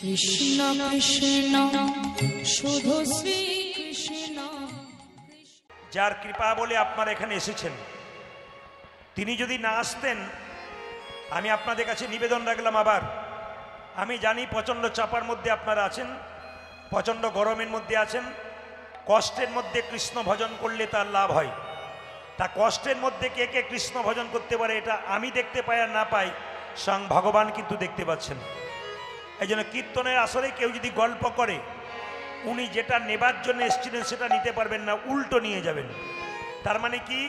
কৃষ্ণ কৃষ্ণ শুধু শ্রী কৃষ্ণ। যার কৃপা বলে আপনারা এখানে এসেছেন, তিনি যদি না আসতেন, আমি আপনাদের কাছে নিবেদন রাখলাম আবার, আমি জানি প্রচণ্ড চাপার মধ্যে আপনারা আছেন, প্রচণ্ড গরমের মধ্যে আছেন, কষ্টের মধ্যে কৃষ্ণ ভজন করলে তার লাভ হয়। তা কষ্টের মধ্যে কে কে কৃষ্ণ ভজন করতে পারে এটা আমি দেখতে পাই আর না পাই, স্বয়ং ভগবান কিন্তু দেখতে পাচ্ছেন। এই জন্য কীর্তনের আসরে কেউ যদি গল্প করে, উনি যেটা নেবার জন্য এসেছিলেন সেটা নিতে পারবেন না, উল্টো নিয়ে যাবেন। তার মানে কি,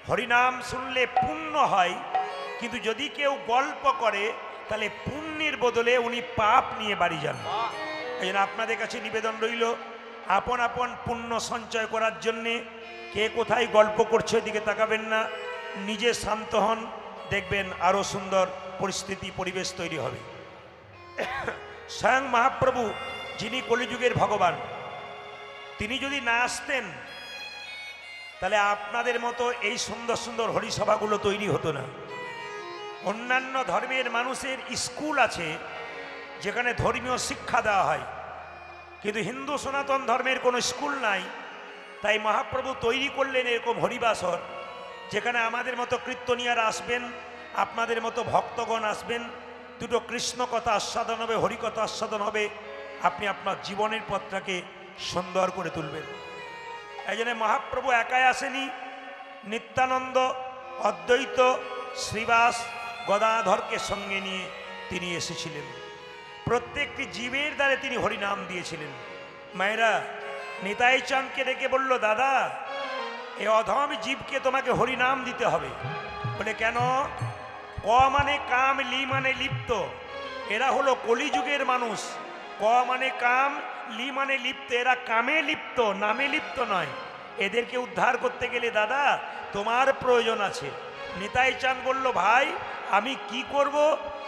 হরিনাম শুনলে পুণ্য হয়, কিন্তু যদি কেউ গল্প করে তাহলে পুণ্যের বদলে উনি পাপ নিয়ে বাড়ি যান। এই জন্য আপনাদের কাছে নিবেদন রইল, আপন আপন পুণ্য সঞ্চয় করার জন্যে কে কোথায় গল্প করছে ওইদিকে তাকাবেন না, নিজে শান্ত হন, দেখবেন আরও সুন্দর পরিস্থিতি পরিবেশ তৈরি হবে। স্বয়ং মহাপ্রভু যিনি কলিযুগের ভগবান, তিনি যদি না আসতেন তাহলে আপনাদের মতো এই সুন্দর সুন্দর হরিসভাগুলো তৈরি হতো না। অন্যান্য ধর্মের মানুষের স্কুল আছে যেখানে ধর্মীয় শিক্ষা দেওয়া হয়, কিন্তু হিন্দু সনাতন ধর্মের কোনো স্কুল নাই। তাই মহাপ্রভু তৈরি করলেন এরকম হরিবাসর, যেখানে আমাদের মতো কীর্তনিয়ারা আসবেন, আপনাদের মতো ভক্তগণ আসবেন, দুটো কৃষ্ণ কথা আস্বাদন হবে, হরিকথা আস্বাদন হবে, আপনি আপনার জীবনের পথটাকে সুন্দর করে তুলবেন। এই জন্য মহাপ্রভু একাই আসেনি, নিত্যানন্দ, অদ্বৈত, শ্রীবাস, গদাধরকে সঙ্গে নিয়ে তিনি এসেছিলেন। প্রত্যেকটি জীবের দ্বারে তিনি হরিনাম দিয়েছিলেন। মায়েরা নিতাই চাঁদকে ডেকে বলল, দাদা এ অধম জীবকে তোমাকে হরিনাম দিতে হবে। বলে কেন? ক মানে কাম, লি মানে লিপ্ত, এরা হলো কলিযুগের মানুষ। ক মানে কাম, লি মানে লিপ্ত, এরা কামে লিপ্ত, নামে লিপ্ত নয়। এদেরকে উদ্ধার করতে গেলে দাদা তোমার প্রয়োজন আছে। নিতাই চাঁদ বলল, ভাই আমি কি করব?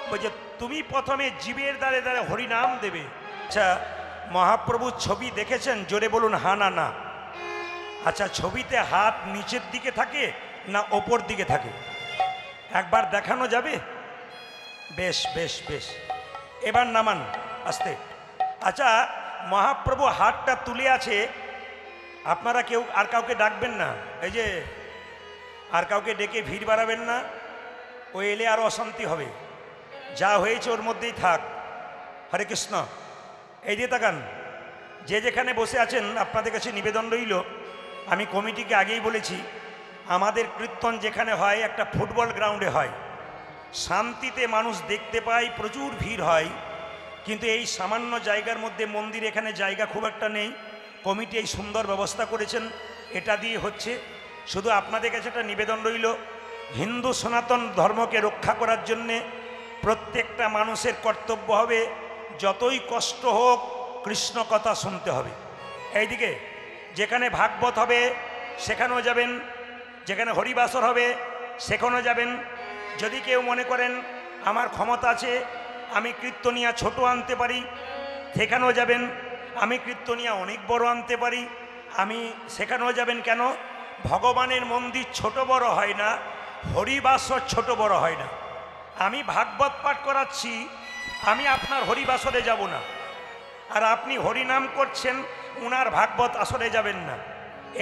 বলছে তুমি প্রথমে জীবের দ্বারে দ্বারে হরিনাম দেবে। আচ্ছা, মহাপ্রভুর ছবি দেখেছেন? জোরে বলুন হা না না। আচ্ছা, ছবিতে হাত নিচের দিকে থাকে না ওপর দিকে থাকে? একবার দেখানো যাবে? বেশ বেশ বেশ, এবার নামান আস্তে। আচ্ছা, মহাপ্রভু হাতটা তুলে আছে, আপনারা কেউ আর কাউকে ডাকবেন না, এই যে আর কাউকে ডেকে ভিড় বাড়াবেন না, ও এলে আরও অশান্তি হবে। যা হয়েছে ওর মধ্যেই থাক। হরে কৃষ্ণ। এই যে তাকান, যে যেখানে বসে আছেন, আপনাদের কাছে নিবেদন রইল, আমি কমিটিকে আগেই বলেছি, আমাদের কীর্তন যেখানে হয় একটা ফুটবল গ্রাউন্ডে হয়, শান্তিতে মানুষ দেখতে পায়, প্রচুর ভিড় হয়। কিন্তু এই সামান্য জায়গার মধ্যে মন্দির, এখানে জায়গা খুব একটা নেই। কমিটি এই সুন্দর ব্যবস্থা করেছেন, এটা দিয়ে হচ্ছে। শুধু আপনাদের কাছে একটা নিবেদন রইল, হিন্দু সনাতন ধর্মকে রক্ষা করার জন্যে প্রত্যেকটা মানুষের কর্তব্য হবে, যতই কষ্ট হোক কৃষ্ণ কথা শুনতে হবে। এইদিকে যেখানে ভাগবত হবে সেখানেও যাবেন, যেখানে হরিবাসর হবে সেখানেও যাবেন। যদি কেউ মনে করেন আমার ক্ষমতা আছে, আমি কীর্তনিয়া ছোট আনতে পারি, সেখানেও যাবেন। আমি কীর্তনিয়া অনেক বড় আনতে পারি, আমি সেখানেও যাবেন। কেন? ভগবানের মন্দির ছোট বড় হয় না, হরিবাসর ছোট বড় হয় না। আমি ভাগবত পাঠ করাচ্ছি, আমি আপনার হরিবাসরে যাব না, আর আপনি হরিনাম করছেন, উনার ভাগবত আসরে যাবেন না।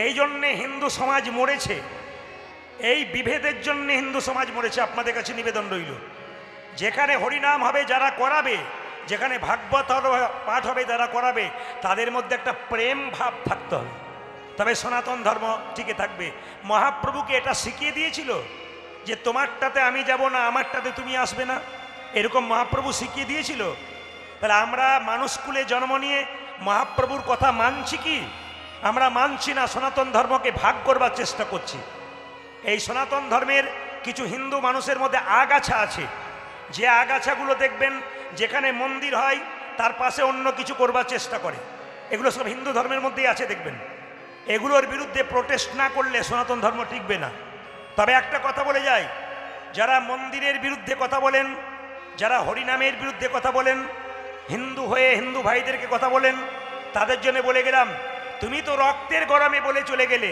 এই জন্যে হিন্দু সমাজ মরেছে, এই বিভেদের জন্য হিন্দু সমাজ মরেছে। আপনাদের কাছে নিবেদন রইল, যেখানে হরিনাম হবে যারা করাবে, যেখানে ভাগবত পাঠ হবে যারা করাবে, তাদের মধ্যে একটা প্রেম ভাব থাকতে হবে, তবে সনাতন ধর্ম টিকে থাকবে। মহাপ্রভুকে এটা শিখিয়ে দিয়েছিল যে তোমারটাতে আমি যাব না, আমারটাতে তুমি আসবে না, এরকম মহাপ্রভু শিখিয়ে দিয়েছিল। তাহলে আমরা মানুষকুলে জন্ম নিয়ে মহাপ্রভুর কথা মানছি কি? আমরা মানছি না, সনাতন ধর্মকে ভাগ করবার চেষ্টা করছি। এই সনাতন ধর্মের কিছু হিন্দু মানুষের মধ্যে আগাছা আছে, যে আগাছাগুলো দেখবেন যেখানে মন্দির হয় তার পাশে অন্য কিছু করবার চেষ্টা করে, এগুলো সব হিন্দু ধর্মের মধ্যেই আছে দেখবেন। এগুলোর বিরুদ্ধে প্রোটেস্ট না করলে সনাতন ধর্ম টিকবে না। তবে একটা কথা বলে যায়, যারা মন্দিরের বিরুদ্ধে কথা বলেন, যারা হরিনামের বিরুদ্ধে কথা বলেন, হিন্দু হয়ে হিন্দু ভাইদেরকে কথা বলেন, তাদের জন্য বলে গেলাম, তুমি তো রক্তের গরমে বলে চলে গেলে,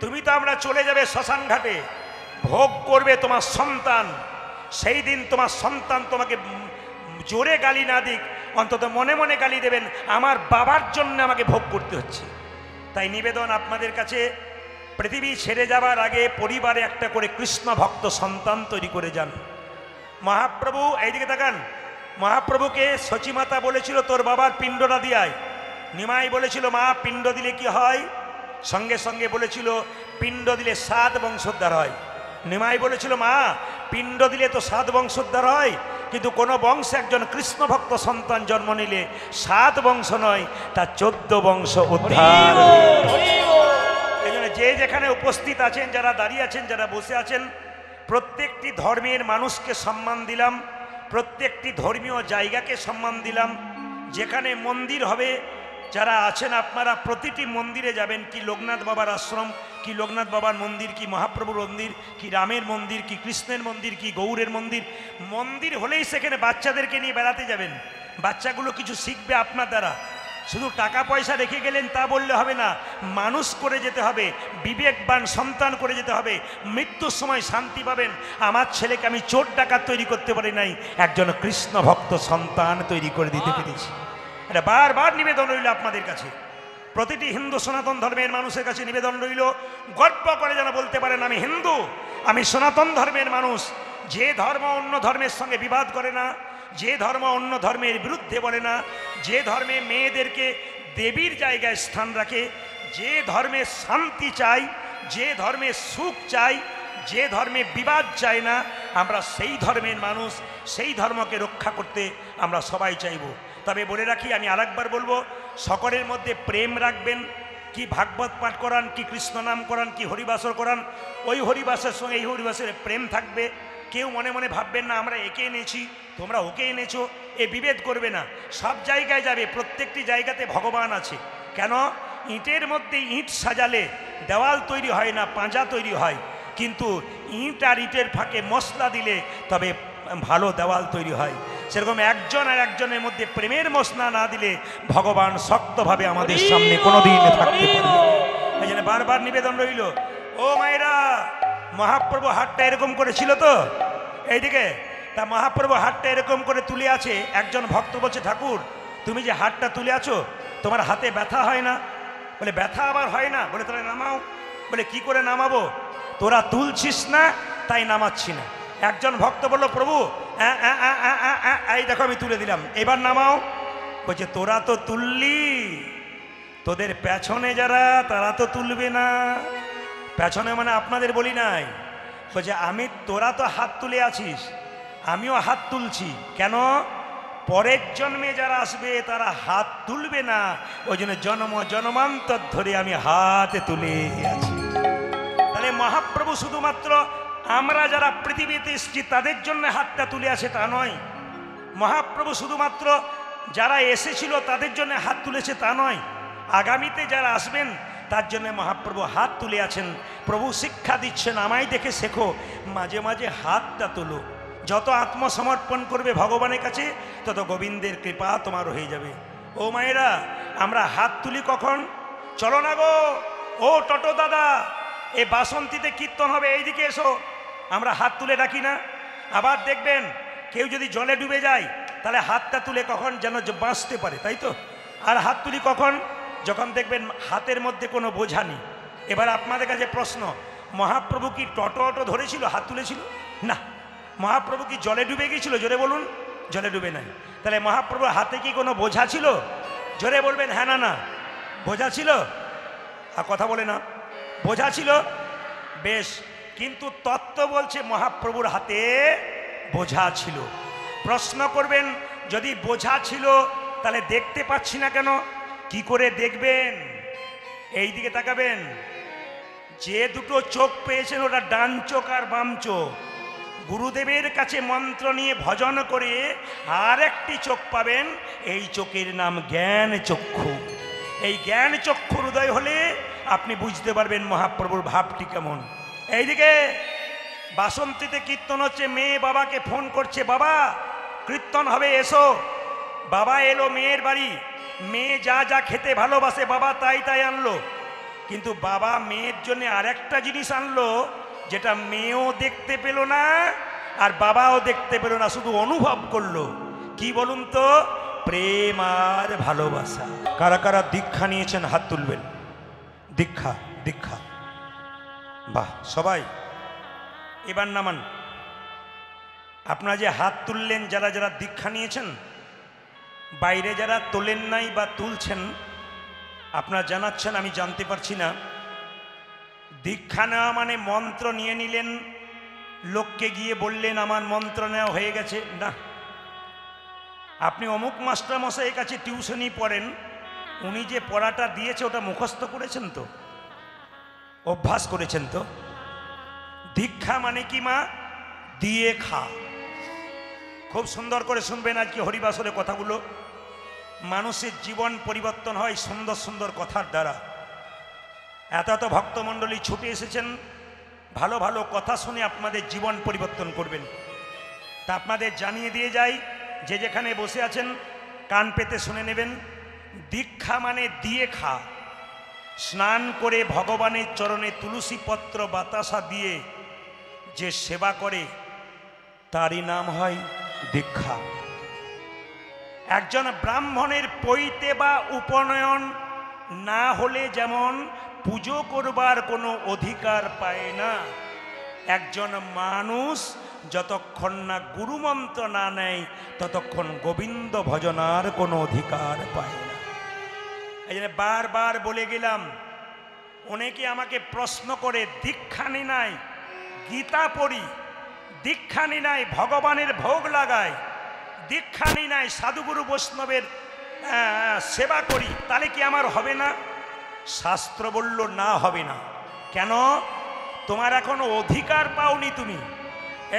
তুমি তো আমরা চলে যাবে শ্মশান ঘাটে, ভোগ করবে তোমার সন্তান। সেই দিন তোমার সন্তান তোমাকে জোরে গালি না দিক, অন্তত মনে মনে গালি দেবেন, আমার বাবার জন্য আমাকে ভোগ করতে হচ্ছে। তাই নিবেদন আপনাদের কাছে, পৃথিবী ছেড়ে যাবার আগে পরিবারে একটা করে কৃষ্ণ ভক্ত সন্তান তৈরি করে যান। মহাপ্রভু এইদিকে তাকান, মহাপ্রভুকে সচিমাতা বলেছিল তোর বাবার পিণ্ডটা দিয়ায়। নিমাই বলেছিল মা পিণ্ড দিলে কি হয়? সঙ্গে সঙ্গে বলেছিল পিণ্ড দিলে 7 বংশোদ্ধার হয়। নিমাই বলেছিল মা পিণ্ড দিলে তো 7 বংশোদ্ধার হয়, কিন্তু কোনো বংশে একজন কৃষ্ণ ভক্ত সন্তান জন্ম নিলে 7 বংশ নয়, তা 14 বংশ উদ্ধার। এই জন্য যে যেখানে উপস্থিত আছেন, যারা দাঁড়িয়ে আছেন, যারা বসে আছেন, প্রত্যেকটি ধর্মের মানুষকে সম্মান দিলাম, প্রত্যেকটি ধর্মীয় জায়গাকে সম্মান দিলাম। যেখানে মন্দির হবে, যারা আছেন আপনারা প্রতিটি মন্দিরে যাবেন। কি লোকনাথ বাবার আশ্রম, কি লোকনাথ বাবার মন্দির, কি মহাপ্রভুর মন্দির, কি রামের মন্দির, কি কৃষ্ণের মন্দির, কি গৌরের মন্দির। মন্দির হলেই সেখানে বাচ্চাদেরকে নিয়ে বেড়াতে যাবেন। বাচ্চাগুলো কিছু শিখবে আপনার দ্বারা। শুধু টাকা পয়সা রেখে গেলেন তা বললে হবে না, মানুষ করে যেতে হবে, বিবেকবান সন্তান করে যেতে হবে। মৃত্যুর সময় শান্তি পাবেন। আমার ছেলেকে আমি চোর ডাকাত তৈরি করতে পারি নাই, একজন কৃষ্ণ ভক্ত সন্তান তৈরি করে দিতে পেরেছি। এটা বারবার নিবেদন রইল আপনাদের কাছে, প্রতিটি হিন্দু সনাতন ধর্মের মানুষের কাছে নিবেদন রইল, গর্ব করে যেন বলতে পারেন আমি হিন্দু, আমি সনাতন ধর্মের মানুষ। যে ধর্ম অন্য ধর্মের সঙ্গে বিবাদ করে না, যে ধর্ম অন্য ধর্মের বিরুদ্ধে বলে না, যে ধর্মে মেয়েদেরকে দেবীর জায়গায় স্থান রাখে, যে ধর্মে শান্তি চাই, যে ধর্মে সুখ চাই, যে ধর্মে বিবাদ চাই না, আমরা সেই ধর্মের মানুষ। সেই ধর্মকে রক্ষা করতে আমরা সবাই চাইব। তবে বলে রাখি, আমি আরেকবার বলবো, সকলের মধ্যে প্রেম রাখবেন। কি ভাগবত পাঠ করান, কি কৃষ্ণ নাম করান, কি হরিবাসর করান, ওই হরিবাসের সঙ্গে এই হরিবাসের প্রেম থাকবে। কেউ মনে মনে ভাববেন না আমরা একে এনেছি তোমরা ওকে এনেছো, এ বিভেদ করবে না। সব জায়গায় যাবে, প্রত্যেকটি জায়গাতে ভগবান আছে। কেন? ইটের মধ্যে ইট সাজালে দেওয়াল তৈরি হয় না, পাঁজা তৈরি হয়। কিন্তু ইট আর ইটের ফাঁকে মশলা দিলে তবে ভালো দেওয়াল তৈরি হয়। সেরকম একজন আর একজনের মধ্যে প্রেমের মশলা না দিলে ভগবান শক্তভাবে আমাদের সামনে কোনোদিন থাকতে পারবে না। এই জন্য বারবার নিবেদন রইল, ও মায়েরা, মহাপ্রভু হাতটা এরকম করেছিল তো এইদিকে, তা মহাপ্রভু হাতটা এরকম করে তুলে আছে। একজন ভক্ত বলছে ঠাকুর তুমি যে হাতটা তুলে আছো তোমার হাতে ব্যথা হয় না? বলে ব্যথা আবার হয় না? বলে তাহলে নামাও। বলে কি করে নামাবো? তোরা তুলছিস না তাই নামাচ্ছি না। একজন ভক্ত বলল প্রভু এই দেখো আমি তুলে দিলাম, এবার নামাও। বলছে তোরা তো তুললি, তোদের পেছনে যারা তারা তো তুলবে না। পেছনে মানে আপনাদের বলি নাই। বলছে আমি, তোরা তো হাত তুলে আছিস, আমিও হাত তুলছি। কেন? পরের জন্মে যারা আসবে তারা হাত তুলবে না, ওই জন্য জন্ম জন্মান্তর ধরে আমি হাতে তুলে আছি। তাহলে মহাপ্রভু শুধুমাত্র আমরা যারা পৃথিবীতে এসেছি তাদের জন্য হাতটা তুলে আছে তা নয়। মহাপ্রভু শুধুমাত্র যারা এসেছিল তাদের জন্য হাত তুলেছে তা নয়। আগামীতে যারা আসবেন তার জন্য মহাপ্রভু হাত তুলে আছেন। প্রভু শিক্ষা দিচ্ছেন, আমায় দেখে শেখো, মাঝে মাঝে হাতটা তোলো। যত আত্মসমর্পণ করবে ভগবানের কাছে তত গোবিন্দের কৃপা তোমার হয়ে যাবে। ও মায়েরা, আমরা হাত তুলি কখন? চলো না গো, ও টোটো দাদা, এই বাসন্তীতে কীর্তন হবে, এইদিকে এসো। আমরা হাত তুলে ডাকি না? আবার দেখবেন কেউ যদি জলে ডুবে যায় তাহলে হাতটা তুলে কখন যেন বাঁচতে পারে, তাই তো? আর হাত তুলি কখন? যখন দেখবেন হাতের মধ্যে কোনো বোঝা নেই। এবার আপনাদের কাছে প্রশ্ন, মহাপ্রভু কি টোটো ধরেছিল, হাত তুলেছিল? না। মহাপ্রভু কি জলে ডুবে গিয়েছিল? জোরে বলুন। জলে ডুবে নাই। তাহলে মহাপ্রভুর হাতে কি কোনো বোঝা ছিল? জোরে বলবেন হ্যাঁ না না। বোঝা ছিল? আর কথা বলে না। বোঝা ছিল? বেশ। কিন্তু তত্ত্ব বলছে মহাপ্রভুর হাতে বোঝা ছিল। প্রশ্ন করবেন, যদি বোঝা ছিল তাহলে দেখতে পাচ্ছি না কেন? কি করে দেখবেন? এই দিকে তাকাবেন। যে দুটো চোখ পেয়েছেন ওটা ডান চোখ আর বাম চোখ। গুরুদেবের কাছে মন্ত্র নিয়ে ভজন করে আর একটি চোখ পাবেন, এই চোখের নাম জ্ঞান চক্ষু। এই জ্ঞান চক্ষুর উদয় হলে আপনি বুঝতে পারবেন মহাপ্রভুর ভাবটি কেমন। এইদিকে বাসন্তীতে কীর্তন হচ্ছে, মেয়ে বাবাকে ফোন করছে, বাবা কীর্তন হবে এসো। বাবা এলো মেয়ের বাড়ি, মেয়ে যা যা খেতে ভালোবাসে বাবা তাই তাই আনলো। কিন্তু বাবা মেয়ের জন্য আর একটা জিনিস আনলো যেটা মেয়েও দেখতে পেল না আর বাবাও দেখতে পেল না, শুধু অনুভব করলো। কি বলুন তো? প্রেম আর ভালোবাসা। কারা কারা দীক্ষা নিয়েছেন হাত তুলবেন। দীক্ষা, দীক্ষা, বাহ, সবাই এবার নামান। আপনারা যে হাত তুললেন, যারা যারা দীক্ষা নিয়েছেন, বাইরে যারা তোলেন নাই বা তুলছেন, আপনারা জানাচ্ছেন আমি জানতে পারছি না। দীক্ষা নেওয়া মানে মন্ত্র নিয়ে নিলেন, লোককে গিয়ে বললেন আমার মন্ত্র নেওয়া হয়ে গেছে, না। আপনি অমুক মাস্টারমশাইয়ের কাছে টিউশনি পড়েন, উনি যে পড়াটা দিয়েছে ওটা মুখস্থ করেছেন তো, অভ্যাস করেছেন তো। দীক্ষা মানে কি মা? দিয়ে খা। খুব সুন্দর করে শুনবেন আজকে হরিবাসরের কথাগুলো। মানুষের জীবন পরিবর্তন হয় সুন্দর সুন্দর কথার দ্বারা। এত এত ভক্তমণ্ডলী ছুটে এসেছেন, ভালো ভালো কথা শুনে আপনাদের জীবন পরিবর্তন করবেন। তা আপনাদের জানিয়ে দিয়ে যাই, যে যেখানে বসে আছেন কান পেতে শুনে নেবেন। দীক্ষা মানে দিয়ে খা। স্নান করে ভগবানের চরণে তুলসী পত্র বাতাসা দিয়ে যে সেবা করে তারই নাম হয় দীক্ষা। একজন ব্রাহ্মণের পৈতে বা উপনয়ন না হলে যেমন পুজো করবার কোনো অধিকার পায় না, একজন মানুষ যতক্ষণ না গুরুমন্ত্র না নেয় ততক্ষণ গোবিন্দ ভজনার কোনো অধিকার পায় না। এই জন্য বারবার বলে গেলাম। অনেকে আমাকে প্রশ্ন করে, দীক্ষা নি নাই, গীতা পড়ি, দীক্ষা নি নাই, ভগবানের ভোগ লাগায়, দীক্ষা নি নাই, সাধুগুরু বৈষ্ণবের সেবা করি, তাহলে কি আমার হবে না? শাস্ত্র বলল না, হবে না। কেন? তোমার এখনো অধিকার পাওনি তুমি।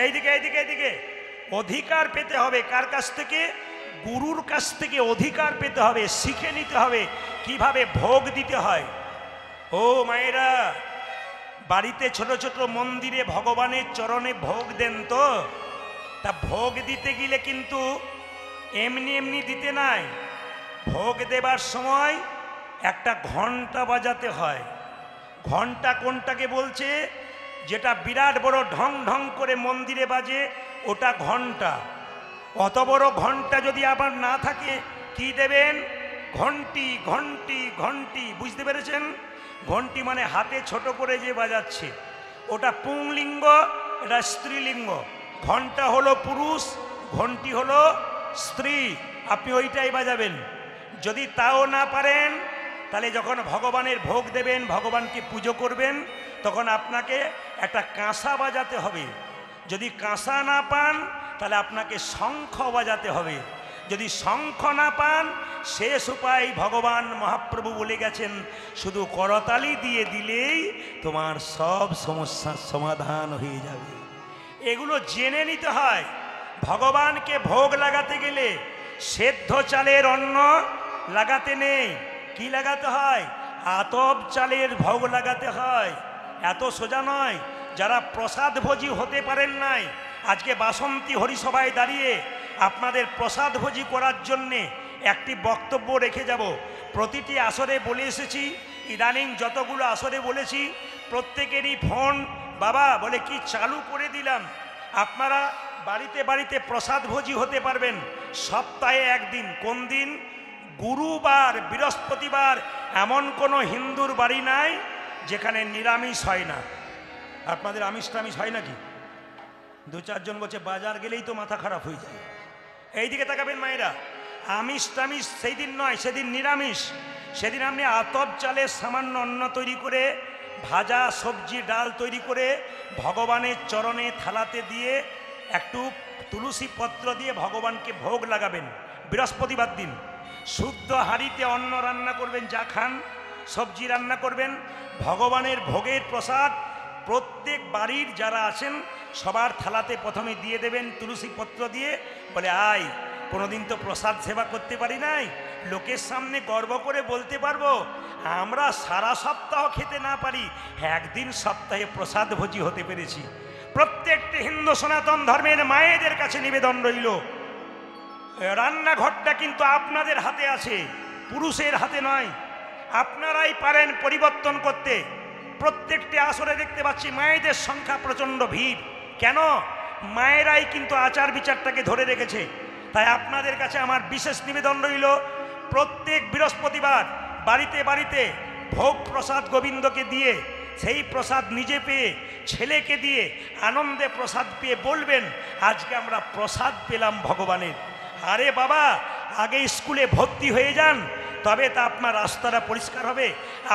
এইদিকে এইদিকে এইদিকে অধিকার পেতে হবে। কার কাছ থেকে? গুরুর কাছ থেকে অধিকার পেতে হবে, শিখে নিতে হবে কিভাবে ভোগ দিতে হয়। ও মায়েরা, বাড়িতে ছোট ছোট মন্দিরে ভগবানের চরণে ভোগ দেন তো? তা ভোগ দিতে গেলে কিন্তু এমনি এমনি দিতে নাই। ভোগ দেবার সময় একটা ঘন্টা বাজাতে হয়। ঘন্টা কোনটাকে বলছে? যেটা বিরাট বড় ঢং ঢং করে মন্দিরে বাজে, ওটা ঘন্টা। অত বড় ঘন্টা যদি আবার না থাকে, কি দেবেন? ঘন্টি, ঘন্টি, ঘন্টি। বুঝতে পেরেছেন? ঘন্টি মানে হাতে ছোট করে যে বাজাচ্ছে, ওটা পুংলিঙ্গ, এটা স্ত্রীলিঙ্গ। ঘন্টা হলো পুরুষ, ঘন্টি হলো স্ত্রী। আপনি ওইটাই বাজাবেন। যদি তাও না পারেন, তাহলে যখন ভগবানের ভোগ দেবেন, ভগবানকে পুজো করবেন, তখন আপনাকে একটা কাঁসা বাজাতে হবে। যদি কাঁসা না পান, তাহলে আপনাকে শঙ্খ বাজাতে হবে। যদি শঙ্খ না পান, শেষ উপায় ভগবান মহাপ্রভু বলে গেছেন, শুধু করতালি দিয়ে দিলেই তোমার সব সমস্যার সমাধান হয়ে যাবে। এগুলো জেনে নিতে হয়। ভগবানকে ভোগ লাগাতে গেলে সেদ্ধ চালের অন্ন লাগাতে নেই। কি লাগাতে হয়? আতপ চালের ভোগ লাগাতে হয়। এত সোজা নয়। যারা প্রসাদ ভোজী হতে পারেন নাই, আজকে বাসন্তী হরিসভায় দাঁড়িয়ে আপনাদের প্রসাদ ভোজী করার জন্যে একটি বক্তব্য রেখে যাব। প্রতিটি আসরে বলে এসেছি, ইদানিং যতগুলো আসরে বলেছি, প্রত্যেকেরই ফোন বাবা বলে কি চালু করে দিলাম। আপনারা বাড়িতে বাড়িতে প্রসাদ ভোজী হতে পারবেন সপ্তাহে একদিন। কোন দিন? গুরুবার, বৃহস্পতিবার। এমন কোনো হিন্দুর বাড়ি নাই যেখানে নিরামিষ হয় না। আপনাদের আমিষ টামিষ হয় নাকি? দু চারজন বলছে বাজার গেলেই তো মাথা খারাপ হয়ে যায়। এইদিকে তাকাবেন মায়েরা, আমিষ টামিষ সেই দিন নয়, সেদিন নিরামিষ। সেদিন আপনি আতপ চালের সামান্য অন্ন তৈরি করে, ভাজা সবজি ডাল তৈরি করে ভগবানের চরণে থালাতে দিয়ে একটু তুলসী পত্র দিয়ে ভগবানকে ভোগ লাগাবেন। বৃহস্পতিবার দিন শুদ্ধ হাঁড়িতে অন্ন রান্না করবেন, যা খান সবজি রান্না করবেন। ভগবানের ভোগের প্রসাদ প্রত্যেক বাড়ির যারা আছেন সবার থালাতে প্রথমে দিয়ে দেবেন তুলসী পত্র দিয়ে। বলে আয়, কোনোদিন তো প্রসাদ সেবা করতে পারি নাই, লোকের সামনে গর্ব করে বলতে পারবো আমরা সারা সপ্তাহ খেতে না পারি, একদিন সপ্তাহে প্রসাদ ভোজী হতে পেরেছি। প্রত্যেকটি হিন্দু সনাতন ধর্মের মায়েদের কাছে নিবেদন রইল, রান্নাঘরটা কিন্তু আপনাদের হাতে আছে, পুরুষের হাতে নয়। আপনারাই পারেন পরিবর্তন করতে। প্রত্যেকটি আসরে দেখতে পাচ্ছি মায়েদের সংখ্যা প্রচণ্ড ভিড়। কেন? মায়েরাই কিন্তু আচার বিচারটাকে ধরে রেখেছে। তাই আপনাদের কাছে আমার বিশেষ নিবেদন রইল, প্রত্যেক বৃহস্পতিবার বাড়িতে বাড়িতে ভোগ প্রসাদ গোবিন্দকে দিয়ে, সেই প্রসাদ নিজে পেয়ে ছেলেকে দিয়ে আনন্দে প্রসাদ পেয়ে বলবেন, আজকে আমরা প্রসাদ পেলাম ভগবানের। আরে বাবা, আগে স্কুলে ভর্তি হয়ে যান, তবে তা আপনার রাস্তাটা পরিষ্কার হবে।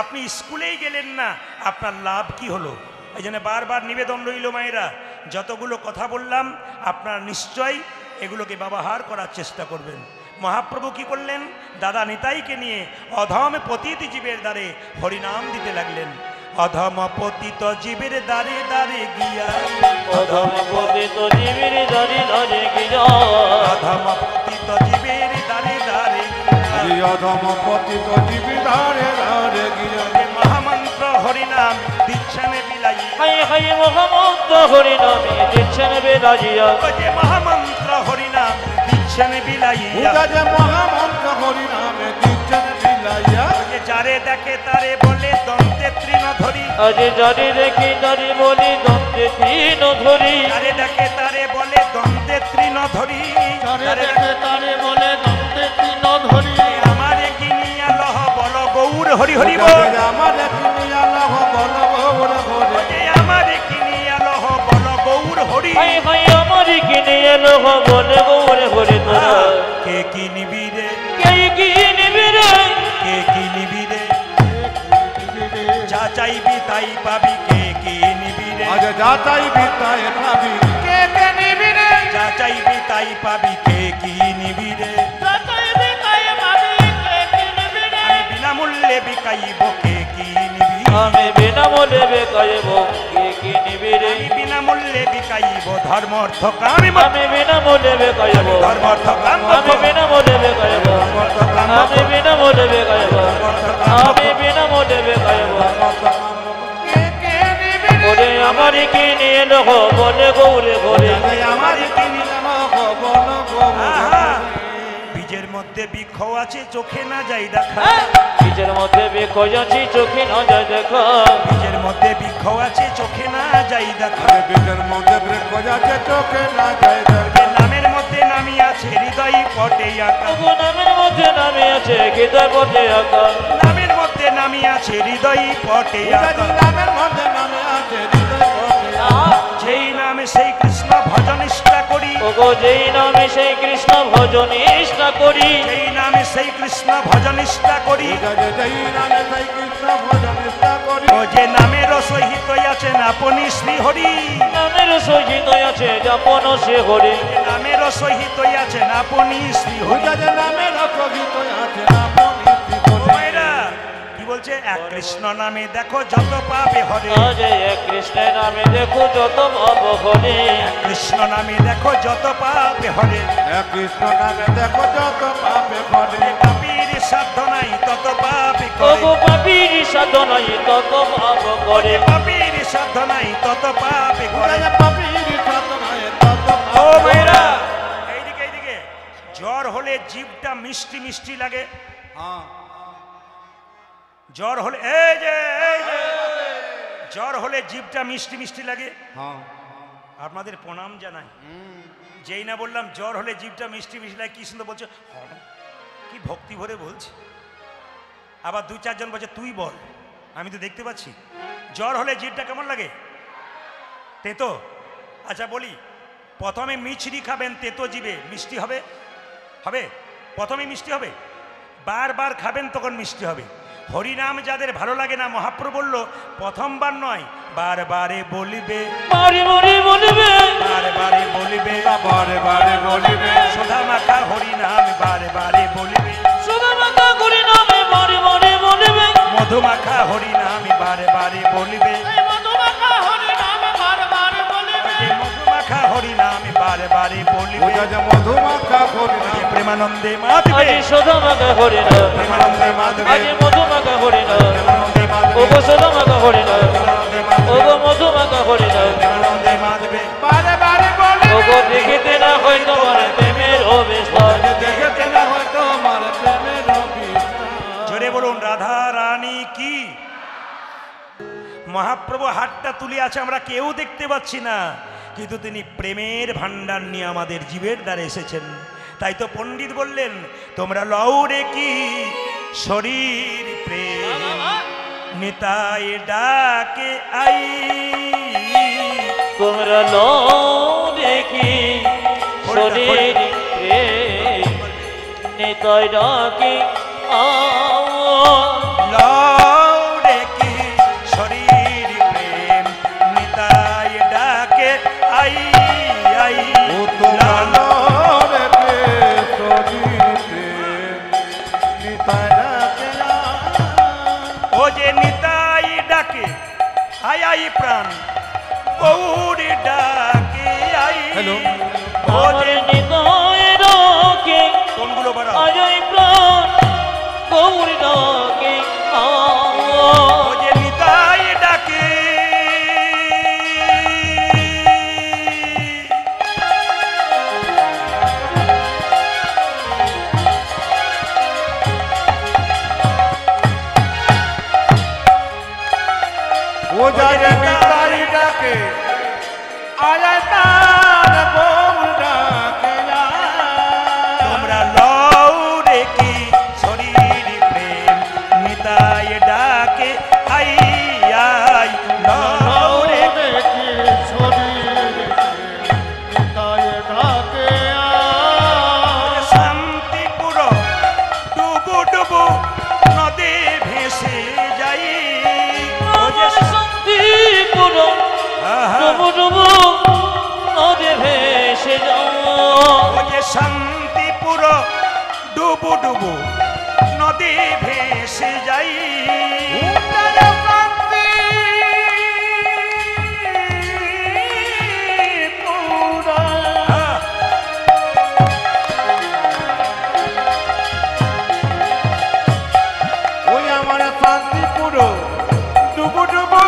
আপনি স্কুলেই গেলেন না, আপনার লাভ কি হলো? এই জন্য বারবার নিবেদন রইল মায়েরা, যতগুলো কথা বললাম আপনারা নিশ্চয়ই এগুলোকে ব্যবহার করার চেষ্টা করবেন। মহাপ্রভু কি করলেন? দাদা নিতাইকে নিয়ে অধম পতিত জীবের দ্বারে হরিনাম দিতে লাগলেন। অধম পতিত জীবের দ্বারে দ্বারে গিয়া, অধম পতিত জীবের দ্বারে দ্বারে গিয়া, অধম পতিত জীবের দ্বারে দ্বারে হরি অধম পতিত জীবি ধারে ধারে গিয়া, মহামন্ত্র হরিনাম দিচ্ছেন বিলাই, হাই হাই মহামন্ত্র হরিনামে দিচ্ছেন বেলাজিয়া, যে মহামন্ত্র হরিনাম দিচ্ছেন বিলাইয়া, পূজা যে মহামন্ত্র হরি নামে দিচ্ছেন বিলাইয়া, যে যারে দেখে তারে বলে দন্তে তৃণ ধরি, আজ যারে দেখি তারে বলি দন্তে তৃণ ধরি, যারে দেখে তারে বলে দন্তে তৃণ ধরি, যারে দেখে তারে বলে দন্তে তৃণ ধরি, আমারে কিনিয়া লহ বল গৌর হরি হরি বল, আমার কিনিয়া লহ বল গৌর হরি, যে আমারে কিনিয়া লহ বল গৌর হরি। হাই হাই আমার কিনে এলো বলে গৌরে হরে তোরা, কে কিনিবি রে, কে কি নিবি রে, কে কিনিবি রে, যা চাইবি তাই পাবি, কে কিনিবি রে, আজ যা চাইবি তাই পাবি, কে কে নিবি রে, যা চাইবি তাই পাবি, কে কিনিবি রে, যা চাইবি তাই পাবি, কে কে নিবি রে, আমি বিনামূল্যে বিকাইব, কে কিনিবি, আমি বিনামূল্যে বেকাইব, কে কি নিবি রে, আমি বিনামূল্যে বিকাইব, ধর্ম অর্থ কাম আমি বিনামূল্যে বেকাইব, ধর্ম অর্থ কাম আমি বিনামূল্যে বেকাইব, আমি বিনামূল্যে বেকাইব, আমি বিনামূল্যে বেকাইব, কে কে নিবি রে, ওরে আমার কি নিয়ে লোক বলে গৌরে ঘরে, আমার কিনি। লহ বল গৌর আহা, হরি, বীজের মধ্যে বৃক্ষ আছে, চোখে না যাই দেখা, বীজের মধ্যে বেকো যাচ্ছি চোখে না যায় দেখা, বীজের মধ্যে বৃক্ষ আছে, চোখে না যাই দেখা, আরে বীজের মধ্যে বৃক্ষ যাচ্ছে চোখে না যায় দেখা, যে নামের মধ্যে নামি আছে হৃদয় পটে আঁকা, তবু নামের মধ্যে নামে আছে হৃদয় পথে আঁকা, নামের মধ্যে নামি আছে হৃদয় পটে আঁকা, নামের মধ্যে নামে আছে হৃদয় পটে, যেই নামে সেই কৃষ্ণ ভজন নিষ্ঠা করি, ওগো যেই নামে সেই কৃষ্ণ ভজন নিষ্ঠা করি, যেই নামে সেই কৃষ্ণ ভজন নিষ্ঠা করি, যেই নামে সেই কৃষ্ণ ভজন নিষ্ঠা করি, ও যে নামের সহিত আছেন আপনি শ্রী হরি, নামের সহিত আছে যাপন সে হরে, নামের সহিত আছেন আপনি শ্রী হরি। যে নামের সহিত আছে আপনি শ্রী ও হরি, মায়েরা, কি বলছে? এক কৃষ্ণ নামে দেখো যত পাবে হরে, আজ এক কৃষ্ণের নামে দেখো যত ভাব হরে, কৃষ্ণ নামে দেখো যত পাবে হরে, এক কৃষ্ণ নামে দেখো যত পাপে করে, পাপীর সাধ্য নাই তত পাপে করে, ওগো পাপীর সাধনাই তত ভাব করে, পাপীর সাধ্য নাই তত পাপে করে। পাপীর সাধনায় তত ও মায়েরা, এইদিকে এইদিকে, জ্বর হলে জিভটা মিষ্টি মিষ্টি লাগে, জ্বর হলে এই যে জ্বর হলে জিভটা মিষ্টি মিষ্টি লাগে, আপনাদের প্রণাম জানাই। যেই না বললাম জ্বর হলে জিভটা মিষ্টি মিষ্টি লাগে, কি সুন্দর বলছে, কি ভক্তি ভরে বলছে। আবার দু চারজন বলছে তুই বল, আমি তো দেখতে পাচ্ছি। জ্বর হলে জিভটা কেমন লাগে? তেতো। আচ্ছা বলি, প্রথমে মিছরি খাবেন, তেতো জিভে মিষ্টি হবে, হবে? প্রথমে মিষ্টি হবে, বারবার খাবেন তখন মিষ্টি হবে। হরিনাম যাদের ভালো লাগে না, মহাপ্রভু বলল প্রথমবার নয়, বারবারে বলিবে, বারে বারে বলবে, বারবারে বলিবে, বারে বারে বলিবে, সোধা মাখা হরিনাম বারে বারে বলিবে, সুধা মাখা করি নামে বারে বারে বলবে, মধু মাখা হরিনাম বারে বারে বলিবে, মধু মাখা হরি নামে বারে বারে বলিবে, মধু মাখা হরিনাম বারে বারে বলিবে, মধু মাখা হরি নামে প্রেমানন্দে মাতবে, আজ সুধা মাখা করি না, প্রেমানন্দে মাতবে, আজ মধু মাখা করি না, প্রেমানন্দে মাতবে, ওগো সুধা মাখা করি না, প্রেমানন্দে মাতবে, ওগো মধু মাখা করি না, প্রেমানন্দে মাতবে, বারে বারে বলিবে, ওগো দেখিতে না হয় তোমার প্রেমের অবিশ্বাস, দেখতে না হয়তো আমার প্রেমের অভিশাপ। জোরে বলুন রাধা রানী কি। মহাপ্রভু হাতটা তুলে আছে, আমরা কেউ দেখতে পাচ্ছি না, কিন্তু তিনি প্রেমের ভান্ডার নিয়ে আমাদের জীবের দ্বারে এসেছেন। তাই তো পণ্ডিত বললেন তোমরা লৌরে কি শরীর প্রেম নিতাই ডাকে আই তোমরা লো দেখি শরীর প্রেম নিতাই ডাকে লৌরে কি শরীর প্রেম নিতাই ডাকে আই আই ও তোমার শরীরে নিতাই ডাকে ও যে নিতাই ডাকে আই আই প্রাণ গৌরী ডাকে আই হ্যালো। ও যে নিতাই ডাকে কোনগুলো বাড়া আজই প্রাণ গৌরী ডাকে ও যে নিতাই ডাকে ও যারে নিতাই ডাকে আয় তার গৌর ডাকে তোমরা লৌরে কি শরীর প্রেম নিতাই ডাকে আই আই লৌরে দেখি শরীরে নিতাই ডাকে শান্তিপুর ডুবু ডুবু নদী ভেসে যাই ও যে শান্তিপুর আহা, ডুবু ডুবু নদে ভেসে যাও ও যে শান্তিপুর ডুবু ডুবু নদী ভেসে যাই আহ, ওই আমার শান্তিপুর ডুবু ডুবু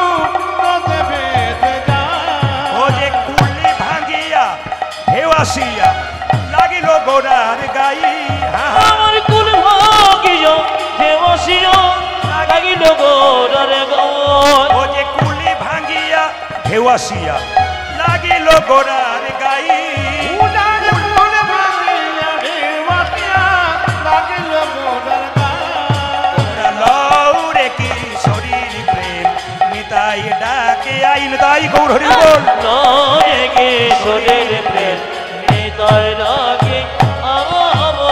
নদে ভেসে যায় ও যে কুলি ভাঙিয়া ঢেউ আসিয়া লাগিল গোড়ার গাই হা, হা। আমার কুল ভাগিয়া দেবসিয়া লাগিল গোড়ার গায় ও যে কুলি ভাঙিয়া ঢেউ আসিয়া লাগিল গোড়ার গাই উড়ার ফুল ভাঙিয়া ঢেউয়াটিয়া লাগিল গোড়ার গায়। তোমরা লৌরে কি শরীর প্রেম নিতাই ডাকে আইন তাই গৌর হরি বল নয় কিশোরের প্রেম নিতাই ডাকে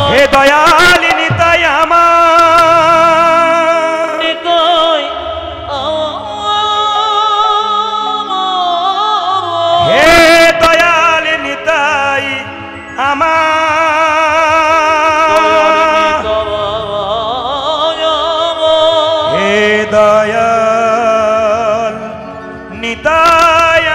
হে দয়াল নিতাই আমার নিতাই হে দয়াল নিতাই আমার হে দয়াল নিতাই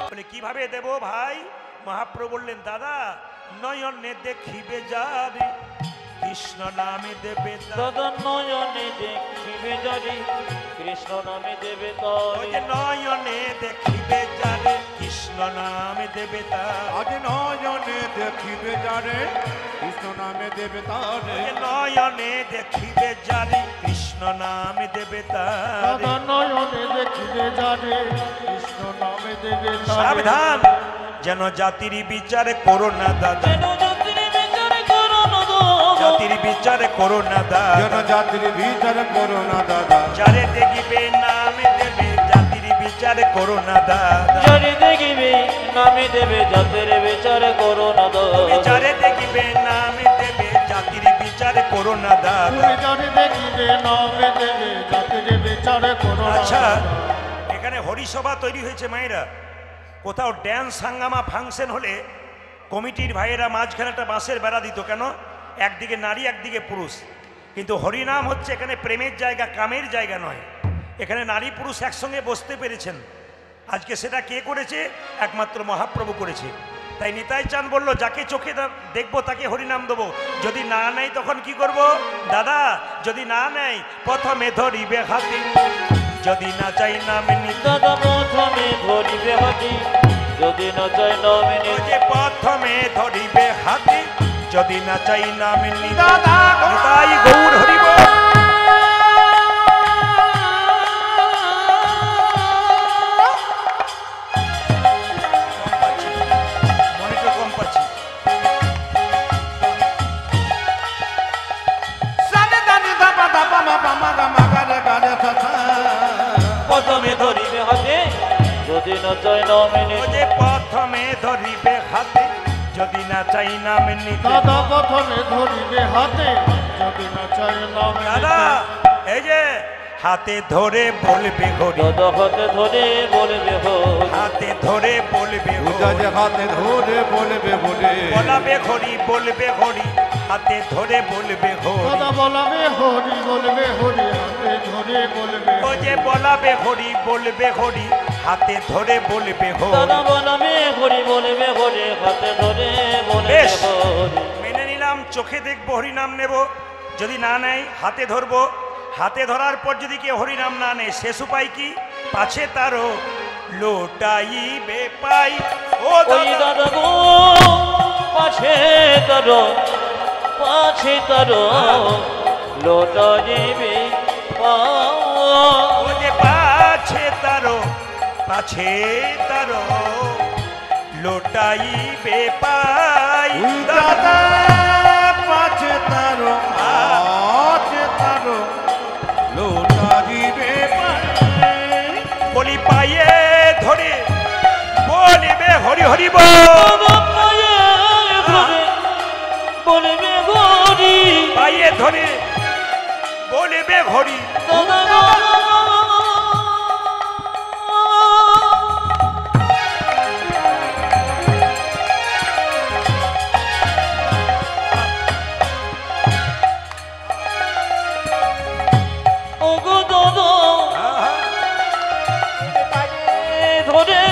বলে কিভাবে দেব ভাই মহাপ্রভু বললেন দাদা নয়নে দেখিবে যাবে কৃষ্ণ নামে দেবে তার। দাদা নয়নে দেখিবে জারি কৃষ্ণ নামে দেবে ওই যে নয়নে দেখিবে যাবে কৃষ্ণ নামে দেবে তার। আজ নয়নে দেখিবে যারে কৃষ্ণ নামে দেবে তারে ওই যে নয়নে দেখিবে যাবে কৃষ্ণ নামে দেবে তার। দাদা নয়নে দেখিবে যারে কৃষ্ণ নামে দেবে তারে সাবধান যেন জাতির বিচার করো না দাদা যেন জাতির বিচার করো না দাদা জাতির বিচার করো না দাদা জনজাতির বিচার করো না দাদা যারে দেখিবে নামে দেবে জাতির বিচার করো না দাদা যারে দেখিবে নামে দেবে জাতির বিচার করো না তুমি দাদা যারে দেখিবে নামে দেবে জাতির বিচার করো না দাদা তুমি যারে দেখিবে নামে দেবে জাতির বিচার করো না আচ্ছা দাদা। এখানে হরিসভা তৈরি হয়েছে মায়েরা কোথাও ড্যান্স হাঙ্গামা ফাংশন হলে কমিটির ভাইয়েরা মাঝখানে একটা বাঁশের বেড়া দিত কেন একদিকে নারী একদিকে পুরুষ কিন্তু হরিনাম হচ্ছে এখানে প্রেমের জায়গা কামের জায়গা নয় এখানে নারী পুরুষ একসঙ্গে বসতে পেরেছেন আজকে সেটা কে করেছে একমাত্র মহাপ্রভু করেছে তাই নিতাই চাঁদ বলল যাকে চোখে দেখবো তাকে হরিনাম দেবো যদি না নেয় তখন কি করব দাদা যদি না নেয় প্রথমে ধরিবে হাতে যদি না চাই নামে নিতে দাদা প্রথমে ধরিবে হাতি যদি না চাই নামে ও যে প্রথমে ধরিবে হাতে যদি না চাই নামে নিতে দাদা নিতাই গৌর হরিব যদি না চাই নামে ও নিতে যে প্রথমে ধরিবে হাতে যদি না চাই নাম নিতে দাদা প্রথমে ধরিবে হাতে যদি না চাই নাম দাদা এই যে হাতে ধরে বলবে ঘড়ি দাদা হাতে ধরে বলবে হরি হাতে ধরে বলবে পূজা যে হাতে ধরে বলবে বলে বলাবে ঘড়ি বলবে ঘড়ি হাতে ধরে বলবে ঘড়ি দাদা বলাবে হরি বলবে হরি হাতে ধরে বলবে ও যে বলাবে ঘড়ি বলবে ঘড়ি হাতে ধরে বলবে দাদা ঘড়ি বলবে হরি বলবে হরি হাতে ধরে বলবে বেশ। হরি মেনে নিলাম চোখে দেখবো হরিনাম নেব যদি না নেয় হাতে ধরবো হাতে ধরার পর যদি কেউ হরিনাম না নেয় শেষ উপায় কি পাছে তারও লোটাইবে পাই ও ওই দাদা দাদা গো পাছে তারো লোটা যাবে ও যে পাছে তারো লোটাইবে পাই দাদা পাছে তারো আছে তারো লোটা দিবে বলি পায়ে ধরে বলিবে হরি হরি বল বলবে গরি পায়ে ধরে বলিবে ঘড়ি দাদা ওগো দাদা ধরে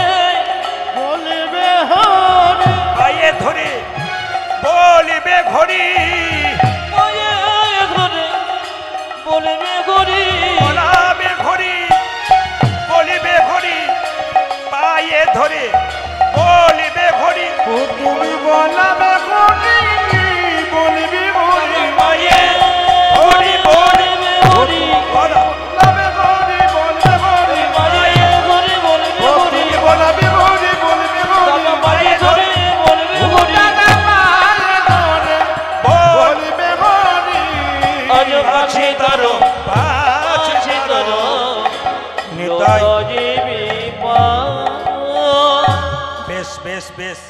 বলবে হরি পায়ে ধরে বলিবে ঘড়ি পায়ে ধরে বলবে গরি বলাবে ঘড়ি বলিবে ঘড়ি পায়ে ধরে বলিবে ঘড়ি ও তুমি বলাবে ঘড়ি বলবি ঘড়ি পায়ে ঘড়ি বলিবে হরি বলাবে ঘড়ি বলবে ঘড়ি পায়ে ধরে বলবে ও হরি তুমি বলাবে ঘড়ি বলবি ঘড়ি দাদা পায়ে ধরে বলবে হরি দাদা পায়ে ধরে বলবে ঘড়ি আজ পাছে তারো পাছে তারো নিতাই লোটা যাবে পা বেশ বেশ বেশ